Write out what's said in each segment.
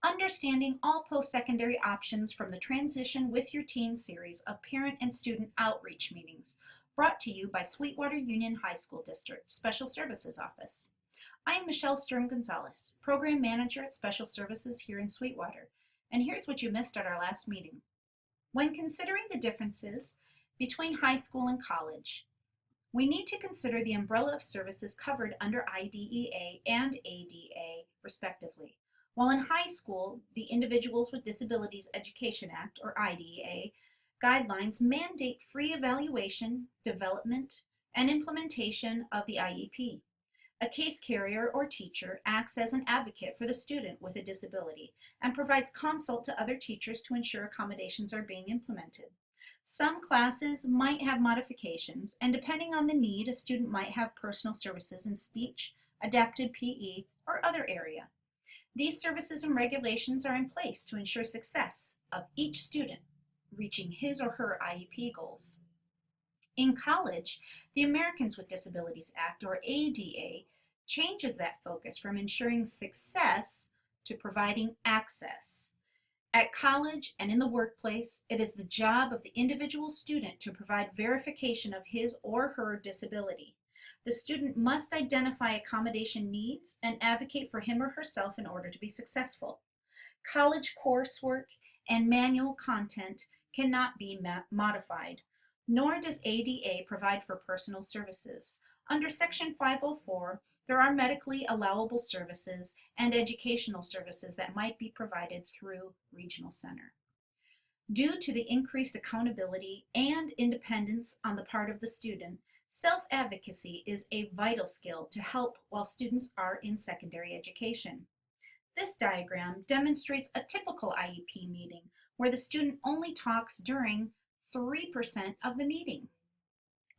Understanding all post-secondary options from the Transition with Your Teen series of parent and student outreach meetings, brought to you by Sweetwater Union High School District Special Services Office. I am Michelle Sturm-Gonzalez, Program Manager at Special Services here in Sweetwater, and here's what you missed at our last meeting. When considering the differences between high school and college, we need to consider the umbrella of services covered under IDEA and ADA, respectively. While in high school, the Individuals with Disabilities Education Act, or IDEA, guidelines mandate free evaluation, development, and implementation of the IEP. A case carrier or teacher acts as an advocate for the student with a disability and provides consult to other teachers to ensure accommodations are being implemented. Some classes might have modifications, and depending on the need, a student might have personal services in speech, adapted PE, or other area. These services and regulations are in place to ensure success of each student reaching his or her IEP goals. In college, the Americans with Disabilities Act, or ADA, changes that focus from ensuring success to providing access. At college and in the workplace, it is the job of the individual student to provide verification of his or her disability. The student must identify accommodation needs and advocate for him or herself in order to be successful. College coursework and manual content cannot be modified, nor does ADA provide for personal services. Under Section 504, there are medically allowable services and educational services that might be provided through Regional Center. Due to the increased accountability and independence on the part of the student, self-advocacy is a vital skill to help while students are in secondary education. This diagram demonstrates a typical IEP meeting where the student only talks during 3% of the meeting.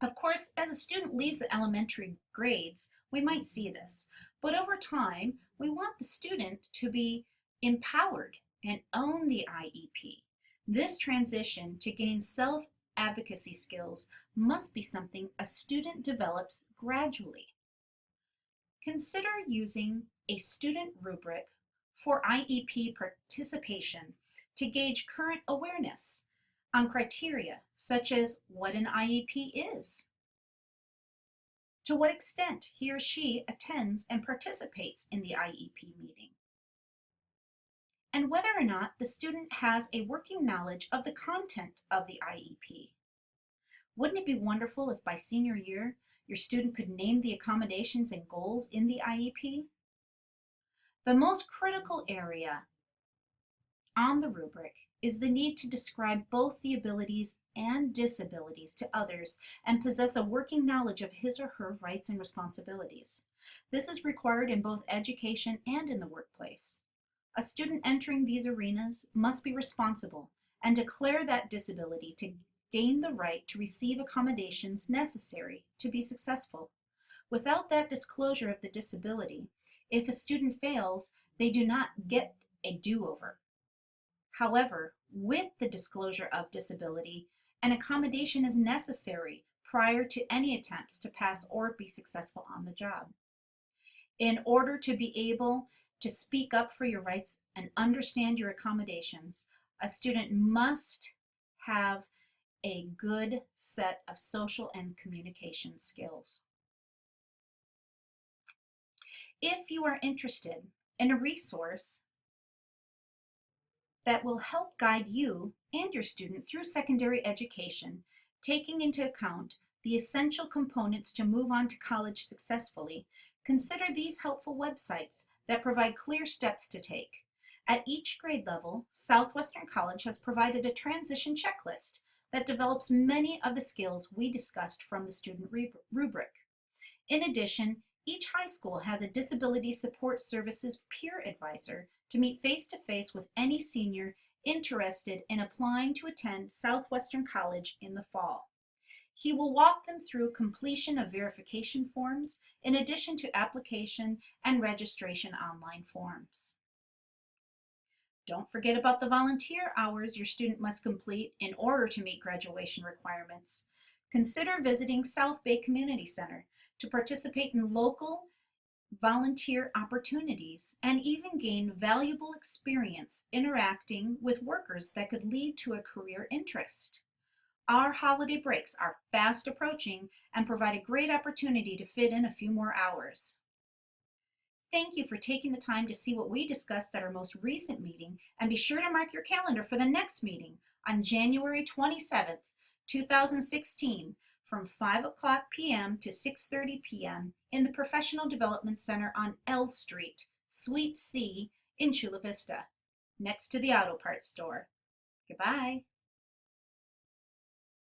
Of course, as a student leaves the elementary grades, we might see this, but over time, we want the student to be empowered and own the IEP. This transition to gain self-advocacy skills must be something a student develops gradually. Consider using a student rubric for IEP participation to gauge current awareness on criteria such as what an IEP is, to what extent he or she attends and participates in the IEP meeting, and whether or not the student has a working knowledge of the content of the IEP. Wouldn't it be wonderful if by senior year, your student could name the accommodations and goals in the IEP? The most critical area on the rubric is the need to describe both the abilities and disabilities to others and possess a working knowledge of his or her rights and responsibilities. This is required in both education and in the workplace. A student entering these arenas must be responsible and declare that disability to gain the right to receive accommodations necessary to be successful. Without that disclosure of the disability, if a student fails, they do not get a do-over. However, with the disclosure of disability, an accommodation is necessary prior to any attempts to pass or be successful on the job. In order to be able to speak up for your rights and understand your accommodations, a student must have a good set of social and communication skills. If you are interested in a resource that will help guide you and your student through secondary education, taking into account the essential components to move on to college successfully, consider these helpful websites that provide clear steps to take. At each grade level, Southwestern College has provided a transition checklist that develops many of the skills we discussed from the student rubric. In addition, each high school has a disability support services peer advisor to meet face-to-face with any senior interested in applying to attend Southwestern College in the fall. He will walk them through completion of verification forms in addition to application and registration online forms. Don't forget about the volunteer hours your student must complete in order to meet graduation requirements. Consider visiting South Bay Community Center to participate in local volunteer opportunities, and even gain valuable experience interacting with workers that could lead to a career interest. Our holiday breaks are fast approaching and provide a great opportunity to fit in a few more hours. Thank you for taking the time to see what we discussed at our most recent meeting, and be sure to mark your calendar for the next meeting on January 27th, 2016, from 5 p.m. to 6:30 p.m. in the Professional Development Center on L Street, Suite C in Chula Vista, next to the auto parts store. Goodbye.